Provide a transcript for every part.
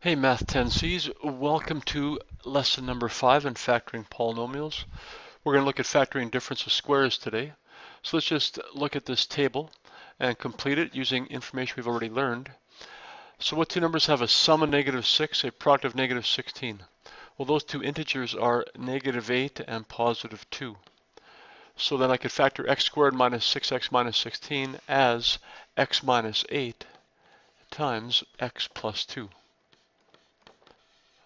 Hey Math 10Cs, welcome to lesson number 5 in factoring polynomials. We're going to look at factoring difference of squares today. So let's just look at this table and complete it using information we've already learned. So what two numbers have a sum of -6, a product of -16? Well, those two integers are -8 and +2. So then I could factor x squared minus 6x minus 16 as x minus 8 times x plus 2.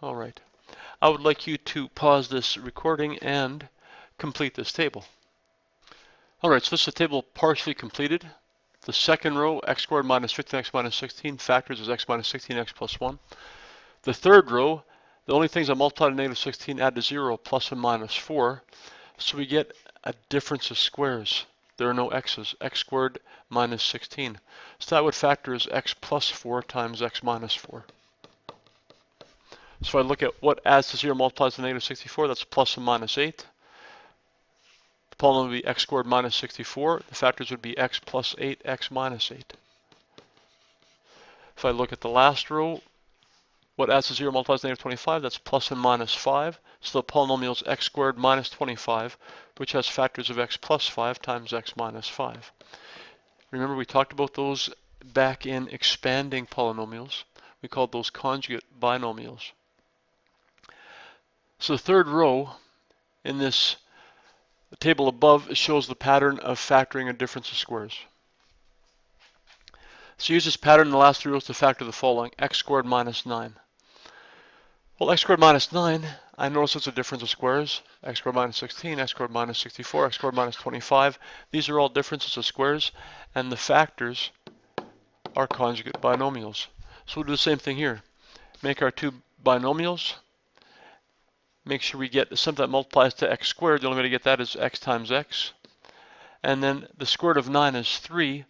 All right. I would like you to pause this recording and complete this table. All right, so this is a table partially completed. The second row, x squared minus 15x minus 16, factors is x minus 16x plus 1. The third row, the only things I multiplied to -16 add to 0, plus and minus 4. So we get a difference of squares. There are no x's, x squared minus 16. So that would factor as x plus 4 times x minus 4. So I look at what adds to 0 multiplies to -64, that's plus and minus 8. The polynomial would be x squared minus 64. The factors would be x plus 8, x minus 8. If I look at the last row, what adds to 0 multiplies to -25, that's plus and minus 5. So the polynomial is x squared minus 25, which has factors of x plus 5 times x minus 5. Remember we talked about those back in expanding polynomials. We called those conjugate binomials. So the third row in this table above shows the pattern of factoring a difference of squares. So use this pattern in the last three rows to factor the following: x squared minus 9. Well, x squared minus 9, I notice it's a difference of squares. X squared minus 16, x squared minus 64, x squared minus 25. These are all differences of squares, and the factors are conjugate binomials. So we'll do the same thing here. Make our two binomials. Make sure we get the sum that multiplies to x squared. The only way to get that is x times x. And then the square root of 9 is 3.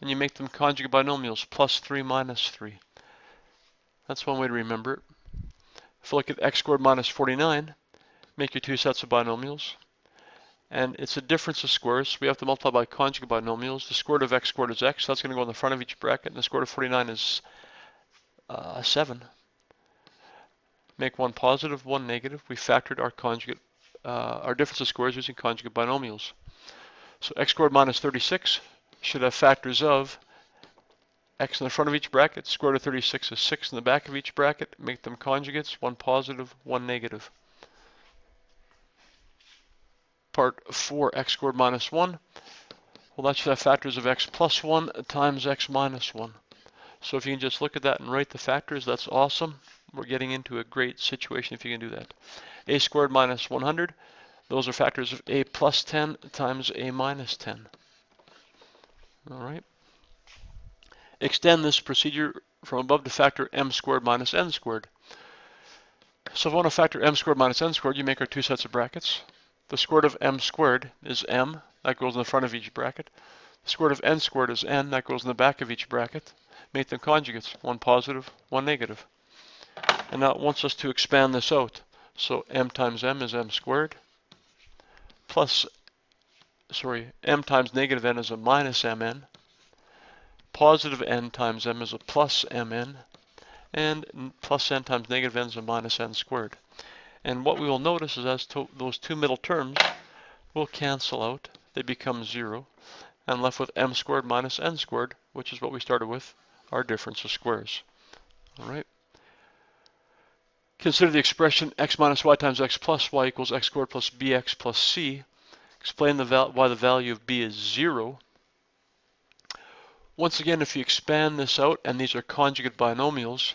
And you make them conjugate binomials, plus 3 minus 3. That's one way to remember it. If you look at x squared minus 49, make your two sets of binomials. And it's a difference of squares, so we have to multiply by conjugate binomials. The square root of x squared is x, so that's going to go in the front of each bracket. And the square root of 49 is 7. Make one positive, one negative. We factored our difference of squares using conjugate binomials. So x squared minus 36 should have factors of x in the front of each bracket. Square root of 36 is 6 in the back of each bracket. Make them conjugates, one positive, one negative. Part 4, x squared minus 1. Well, that should have factors of x plus 1 times x minus 1. So if you can just look at that and write the factors, that's awesome. We're getting into a great situation if you can do that. A squared minus 100. Those are factors of a plus 10 times a minus 10. All right. Extend this procedure from above to factor m squared minus n squared. So if I want to factor m squared minus n squared, you make our two sets of brackets. The square root of m squared is m. That goes in the front of each bracket. The square root of n squared is n. That goes in the back of each bracket. Make them conjugates, one positive, one negative. And now it wants us to expand this out. So m times m is m squared. M times negative n is a minus mn. Positive n times m is a plus mn. And plus n times negative n is a minus n squared. And what we will notice is as those two middle terms will cancel out. They become 0. And left with m squared minus n squared, which is what we started with, our difference of squares. All right. Consider the expression x minus y times x plus y equals x squared plus bx plus c. Explain why the value of b is 0. Once again, if you expand this out, and these are conjugate binomials,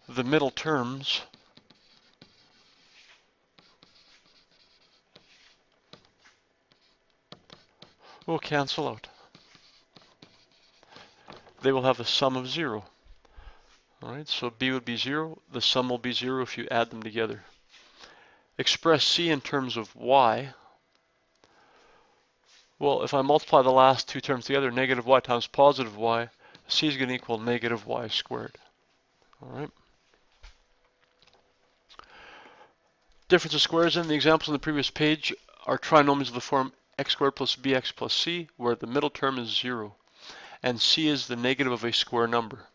the middle terms will cancel out. They will have a sum of 0. All right, so b would be 0. The sum will be 0 if you add them together. Express c in terms of y. Well, if I multiply the last two terms together, negative y times positive y, c is going to equal negative y squared. All right. Difference of squares in the examples on the previous page are trinomials of the form x squared plus bx plus c, where the middle term is 0, and c is the negative of a square number.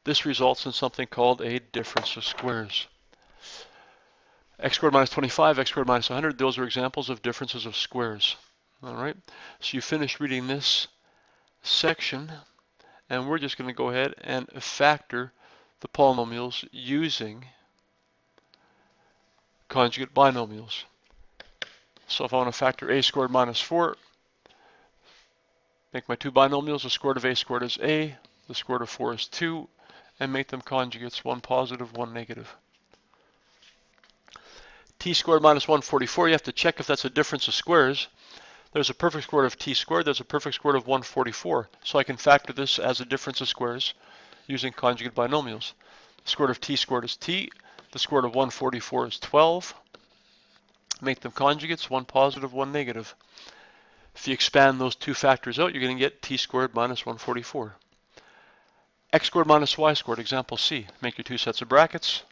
This results in something called a difference of squares. X squared minus 25, x squared minus 100, those are examples of differences of squares. All right, so you finish reading this section, and we're just going to go ahead and factor the polynomials using conjugate binomials. So if I want to factor a squared minus 4, make my two binomials, the square root of a squared is a, the square root of 4 is 2, and make them conjugates, one positive, one negative. T squared minus 144, you have to check if that's a difference of squares. There's a perfect square root of t squared, there's a perfect square root of 144. So I can factor this as a difference of squares using conjugate binomials. The square root of t squared is t, the square root of 144 is 12. Make them conjugates, one positive, one negative. If you expand those two factors out, you're going to get t squared minus 144. X squared minus y squared, example C. Make your two sets of brackets.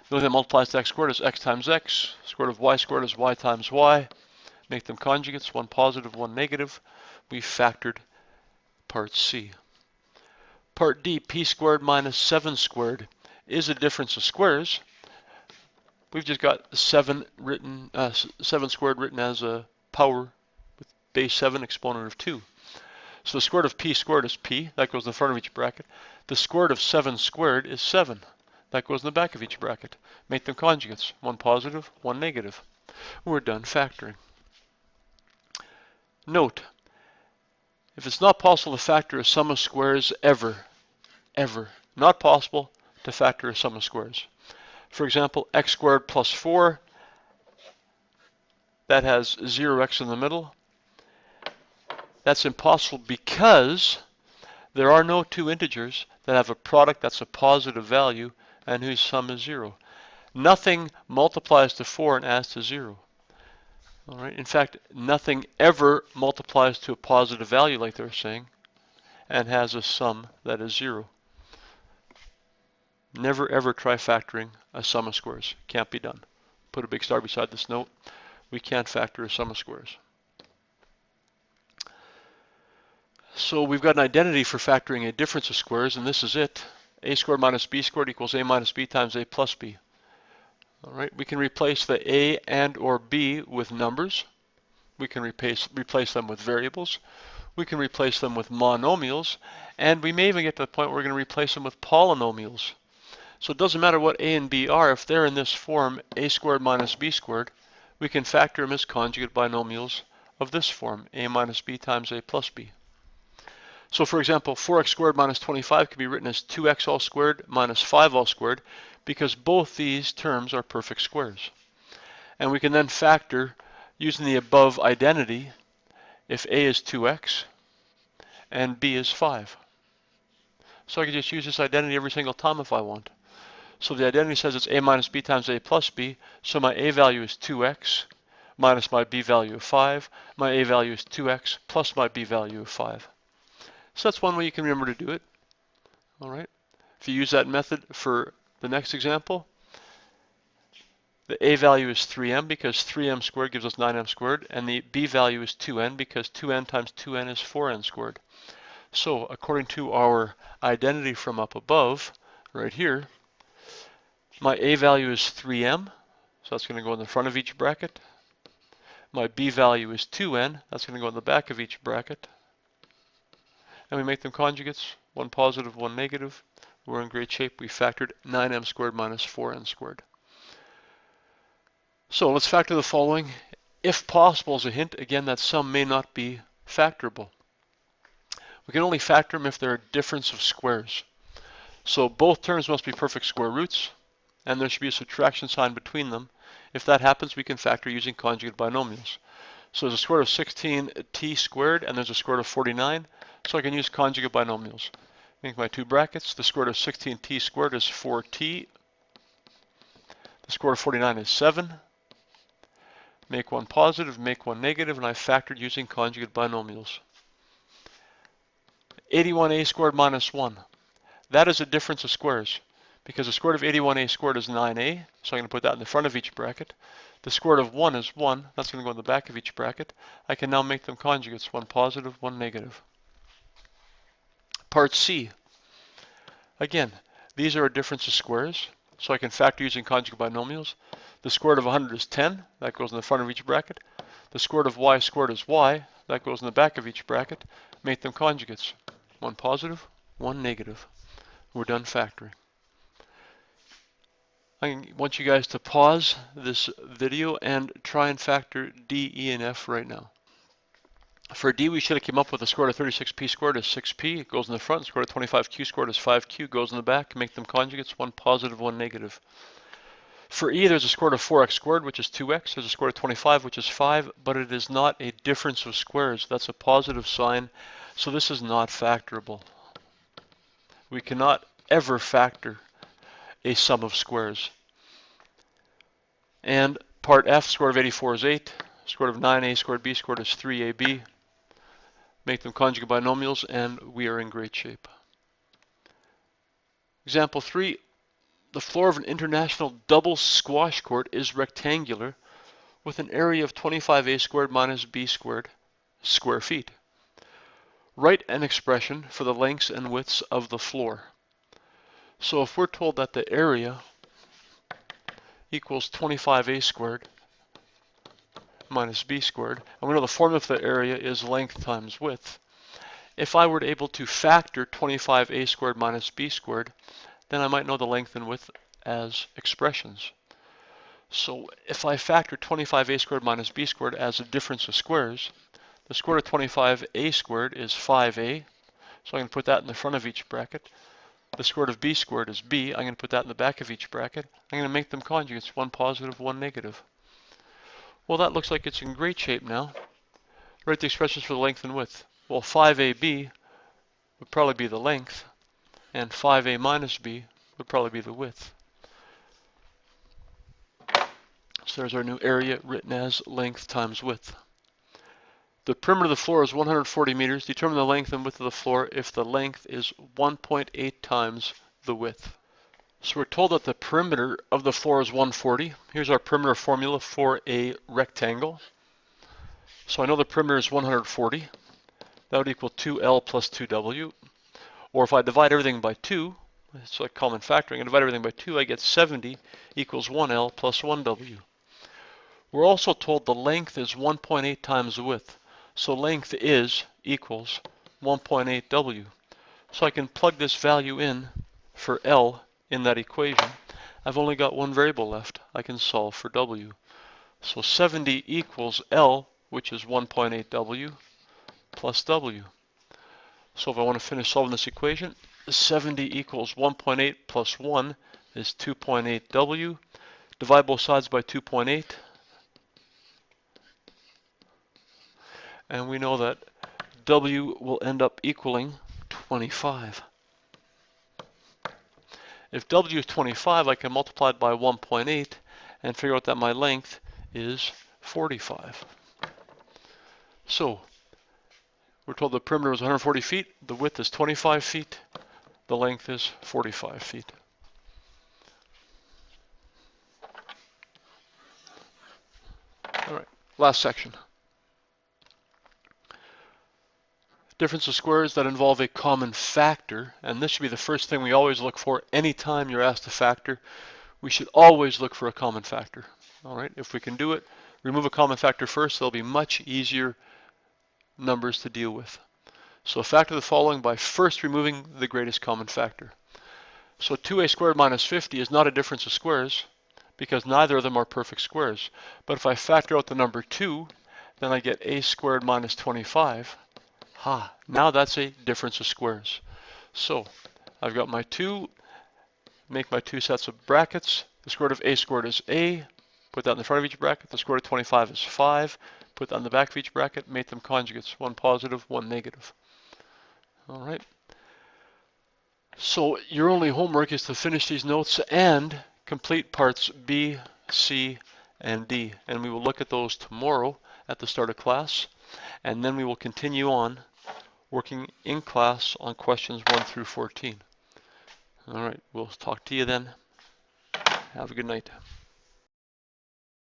The only thing that multiplies to x squared is x times x. Square root of y squared is y times y. Make them conjugates, one positive, one negative. We factored part C. Part D, p squared minus 7 squared is a difference of squares. We've just got 7 squared written as a power with base 7 exponent of 2. So the square root of p squared is p, that goes in the front of each bracket. The square root of 7 squared is 7, that goes in the back of each bracket. Make them conjugates, one positive, one negative. We're done factoring. Note, if it's not possible to factor a sum of squares ever, not possible to factor a sum of squares. For example, x squared plus 4, that has 0x in the middle. That's impossible because there are no two integers that have a product that's a positive value and whose sum is 0. Nothing multiplies to 4 and adds to 0. All right. In fact, nothing ever multiplies to a positive value like they're saying and has a sum that is 0. Never ever try factoring a sum of squares. Can't be done. Put a big star beside this note. We can't factor a sum of squares. So we've got an identity for factoring a difference of squares, and this is it. A squared minus b squared equals a minus b times a plus b. All right, we can replace the a and or b with numbers. We can replace them with variables. We can replace them with monomials, and we may even get to the point where we're going to replace them with polynomials. So it doesn't matter what a and b are. If they're in this form, a squared minus b squared, we can factor them as conjugate binomials of this form, a minus b times a plus b. So for example, 4x squared minus 25 can be written as 2x all squared minus 5 all squared because both these terms are perfect squares. And we can then factor using the above identity if a is 2x and b is 5. So I can just use this identity every single time if I want. So the identity says it's a minus b times a plus b, so my a value is 2x minus my b value of 5. My a value is 2x plus my b value of 5. So that's one way you can remember to do it. All right. If you use that method for the next example, the a value is 3m because 3m squared gives us 9m squared, and the b value is 2n because 2n times 2n is 4n squared. So according to our identity from up above, right here, my a value is 3m, so that's going to go in the front of each bracket. My b value is 2n, that's going to go in the back of each bracket. And we make them conjugates, one positive, one negative. We're in great shape. We factored 9m squared minus 4n squared. So let's factor the following. If possible, as a hint, again, that sum may not be factorable. We can only factor them if they're a difference of squares. So both terms must be perfect square roots, and there should be a subtraction sign between them. If that happens, we can factor using conjugate binomials. So there's a square root of 16t squared, and there's a square root of 49. So I can use conjugate binomials. Make my two brackets. The square root of 16t squared is 4t. The square root of 49 is 7. Make one positive, make one negative, and I factored using conjugate binomials. 81a squared minus 1. That is a difference of squares because the square root of 81a squared is 9a. So I'm going to put that in the front of each bracket. The square root of 1 is 1. That's going to go in the back of each bracket. I can now make them conjugates, one positive, one negative. Part C. Again, these are a difference of squares, so I can factor using conjugate binomials. The square root of 100 is 10. That goes in the front of each bracket. The square root of y squared is y. That goes in the back of each bracket. Make them conjugates. One positive, one negative. We're done factoring. I want you guys to pause this video and try and factor d, e, and f right now. For d, we should have came up with the square root of 36p squared is 6p. It goes in the front. Square root of 25q squared is 5q. Goes in the back. Make them conjugates. One positive, one negative. For e, there's a square root of 4x squared, which is 2x. There's a square root of 25, which is 5, but it is not a difference of squares. That's a positive sign, so this is not factorable. We cannot ever factor a sum of squares. And part f, square root of 84 is 8. Square root of 9a squared b squared is 3ab. Make them conjugate binomials, and we are in great shape. Example 3. The floor of an international double squash court is rectangular with an area of 25a squared minus b squared square feet. Write an expression for the lengths and widths of the floor. So if we're told that the area equals 25a squared minus b squared, and we know the formula for the area is length times width. If I were able to factor 25a squared minus b squared, then I might know the length and width as expressions. So if I factor 25a squared minus b squared as a difference of squares, the square root of 25a squared is 5a, so I'm going to put that in the front of each bracket. The square root of b squared is b, I'm going to put that in the back of each bracket. I'm going to make them conjugates, one positive, one negative. Well, that looks like it's in great shape now. Write the expressions for the length and width. Well, 5ab would probably be the length, and 5a minus b would probably be the width. So there's our new area written as length times width. The perimeter of the floor is 140 meters. Determine the length and width of the floor if the length is 1.8 times the width. So we're told that the perimeter of the floor is 140. Here's our perimeter formula for a rectangle. So I know the perimeter is 140. That would equal 2L plus 2W. Or if I divide everything by 2, it's like common factoring, I divide everything by 2, I get 70 equals 1L plus 1W. We're also told the length is 1.8 times the width. So length is equals 1.8W. So I can plug this value in for L in that equation. I've only got one variable left. I can solve for W. So 70 equals L, which is 1.8W, plus W. So if I want to finish solving this equation, 70 equals 1.8 plus 1 is 2.8W. Divide both sides by 2.8. And we know that W will end up equaling 25. If W is 25, I can multiply it by 1.8 and figure out that my length is 45. So we're told the perimeter is 140 feet, the width is 25 feet, the length is 45 feet. All right, last section. Difference of squares that involve a common factor, and this should be the first thing we always look for anytime you're asked to factor. We should always look for a common factor. All right, if we can do it, remove a common factor first, there'll be much easier numbers to deal with. So factor the following by first removing the greatest common factor. So 2a squared minus 50 is not a difference of squares because neither of them are perfect squares. But if I factor out the number 2, then I get a squared minus 25. Now that's a difference of squares. So I've got my 2, make my 2 sets of brackets. The square root of a squared is a, put that in the front of each bracket. The square root of 25 is 5, put that in the back of each bracket, make them conjugates, one positive, one negative. All right. So your only homework is to finish these notes and complete parts B, C, and D. And we will look at those tomorrow at the start of class. And then we will continue on working in class on questions 1 through 14. All right, we'll talk to you then. Have a good night.